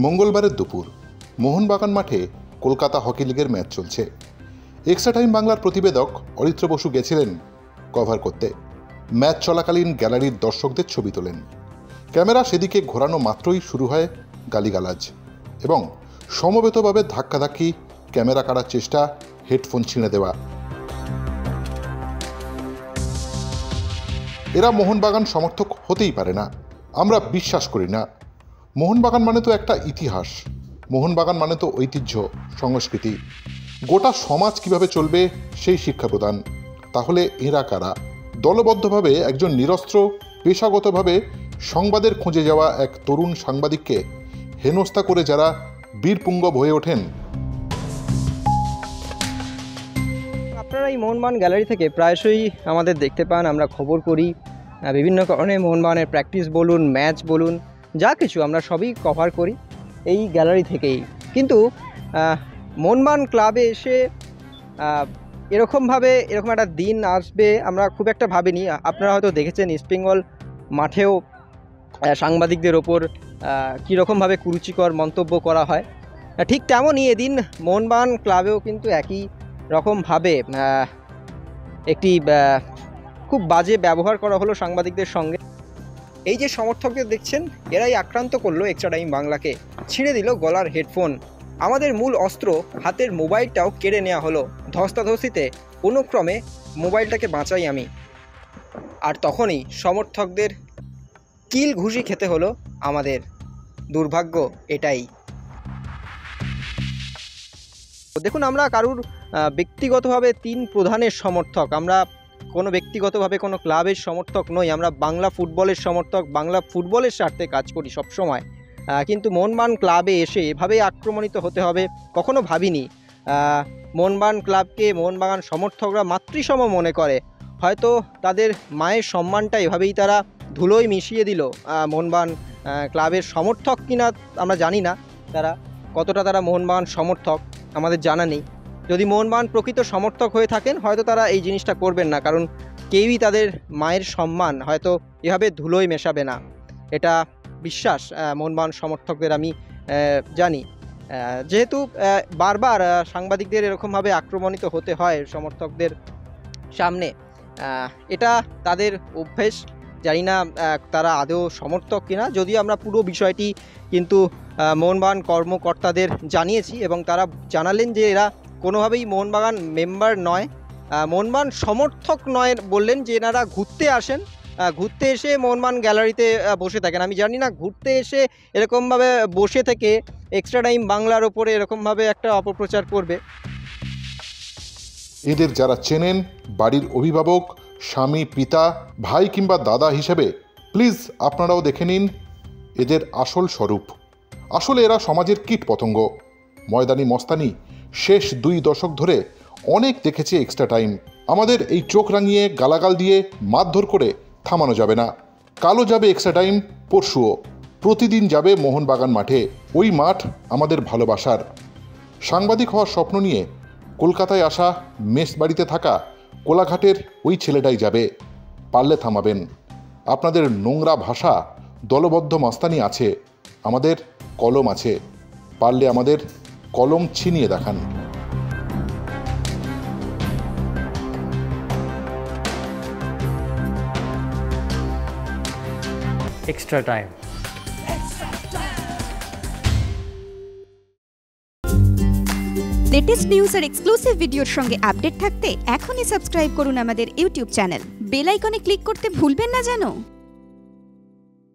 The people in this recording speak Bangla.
মঙ্গলবারের দুপুর মোহনবাগান মাঠে কলকাতা হকি লিগের ম্যাচ চলছে। এক্সট্রা টাইম বাংলার প্রতিবেদক অরিত্র বসু গেছিলেন কভার করতে। ম্যাচ চলাকালীন গ্যালারির দর্শকদের ছবি তোলেন। ক্যামেরা সেদিকে ঘোরানো মাত্রই শুরু হয় গালিগালাজ এবং সমবেতভাবে ধাক্কাধাক্কি, ক্যামেরা কাড়ার চেষ্টা, হেডফোন ছিঁড়ে দেওয়া। এরা মোহনবাগান সমর্থক হতেই পারে না, আমরা বিশ্বাস করি না। মোহনবাগান মানে তো একটা ইতিহাস, মোহনবাগান মানে তো ঐতিহ্য, সংস্কৃতি। গোটা সমাজ কিভাবে চলবে সেই শিক্ষা প্রদান। তাহলে এরা কারা? দলবদ্ধভাবে একজন নিরস্ত্র, পেশাগতভাবে সংবাদের খোঁজে যাওয়া এক তরুণ সাংবাদিককে হেনস্থা করে যারা বীরপুঙ্গব হয়ে ওঠেন। আপনারা এই মোহনবাগান গ্যালারি থেকে প্রায়শই আমাদের দেখতে পান, আমরা খবর করি। বিভিন্ন কারণে মোহনবাগানের প্র্যাকটিস বলুন, ম্যাচ বলুন, যা কিছু আমরা সবই কভার করি এই গ্যালারি থেকেই। কিন্তু মোহনবাগান ক্লাবে এসে এরকম একটা দিন আসবে আমরা খুব একটা ভাবিনি। আপনারা হয়তো দেখেছেন ইস্টবেঙ্গল মাঠেও সাংবাদিকদের ওপর কীরকমভাবে কুরুচিকর মন্তব্য করা হয়, ঠিক তেমনই এদিন মোহনবাগান ক্লাবেও কিন্তু একই রকমভাবে একটি খুব বাজে ব্যবহার করা হলো সাংবাদিকদের সঙ্গে। এই যে সমর্থকদের দেখছেন, এরাই আক্রান্ত করলো এক্সট্রা টাইম বাংলাকে, ছিঁড়ে দিল গলার হেডফোন, আমাদের মূল অস্ত্র হাতের মোবাইলটাও কেড়ে নেওয়া হলো। ধস্তাধস্তিতে কোনোক্রমে মোবাইলটাকে বাঁচাই আমি, আর তখনই সমর্থকদের কিল ঘুষি খেতে হলো আমাদের। দুর্ভাগ্য এটাই। দেখুন, আমরা কারুর ব্যক্তিগতভাবে তিন প্রধানের সমর্থক, আমরা কোনো ব্যক্তিগতভাবে কোনো ক্লাবের সমর্থক নই। আমরা বাংলা ফুটবলের সমর্থক, বাংলা ফুটবলের স্বার্থে কাজ করি সবসময়। কিন্তু মোহনবাগান ক্লাবে এসে এভাবেই আক্রমণিত হতে হবে কখনো ভাবিনি। মোহনবাগান ক্লাবকে মোহনবাগান সমর্থকরা মাতৃসম মনে করে, হয়তো তাদের মায়ের সম্মানটা এভাবেই তারা ধুলোয় মিশিয়ে দিল। মোহনবাগান ক্লাবের সমর্থক কিনা আমরা জানি না, তারা মোহনবাগান সমর্থক আমাদের জানা নেই। যদি মোহনবাগান প্রকৃত সমর্থক হয়ে থাকেন হয়তো তারা এই জিনিসটা করবেন না, কারণ কেউই তাদের মায়ের সম্মান হয়তো এভাবে ধুলোয় মেশাবে না, এটা বিশ্বাস মোহনবাগান সমর্থকদের আমি জানি। যেহেতু বারবার সাংবাদিকদের এরকমভাবে আক্রমণিত হতে হয় সমর্থকদের সামনে, এটা তাদের অভ্যেস। জানি না তারা আদৌ সমর্থক কিনা, যদিও আমরা পুরো বিষয়টি কিন্তু মোহনবাগান কর্মকর্তাদের জানিয়েছি এবং তারা জানালেন যে এরা কোনোভাবেই মোহনবাগান মেম্বার নয়, মোহনবাগান সমর্থক নয়। বললেন যে এনারা ঘুরতে আসেন, ঘুরতে এসে মোহনবাগান গ্যালারিতে বসে থাকেন। আমি জানি না ঘুরতে এসে এরকমভাবে বসে থেকে এক্সট্রা টাইম বাংলার ওপরে এরকমভাবে একটা অপপ্রচার করবে। এদের যারা চেনেন, বাড়ির অভিভাবক, স্বামী, পিতা, ভাই কিংবা দাদা হিসেবে প্লিজ আপনারাও দেখে নিন এদের আসল স্বরূপ। আসলে এরা সমাজের কীট পতঙ্গ। ময়দানি মস্তানি শেষ 2 দশক ধরে অনেক দেখেছে এক্সট্রা টাইম। আমাদের এই চোখ রাঙিয়ে, গালাগাল দিয়ে, মারধর করে থামানো যাবে না। কালও যাবে এক্সট্রা টাইম, পরশুও, প্রতিদিন যাবে মোহনবাগান মাঠে। ওই মাঠ আমাদের ভালোবাসার। সাংবাদিক হওয়ার স্বপ্ন নিয়ে কলকাতায় আসা, মেস বাড়িতে থাকা কোলাঘাটের ওই ছেলেটাই যাবে। পারলে থামাবেন। আপনাদের নোংরা ভাষা, দলবদ্ধ মাস্তানি আছে, আমাদের কলম আছে, পারলে আমাদের কলম ছিনিয়ে দেখান। Extra time. লেটেস্ট নিউজ আর এক্সক্লুসিভ ভিডিওর সঙ্গে আপডেট থাকতে এখনই সাবস্ক্রাইব করুন আমাদের ইউটিউব চ্যানেল। বেল আইকনে ক্লিক করতে ভুলবেন না যেন।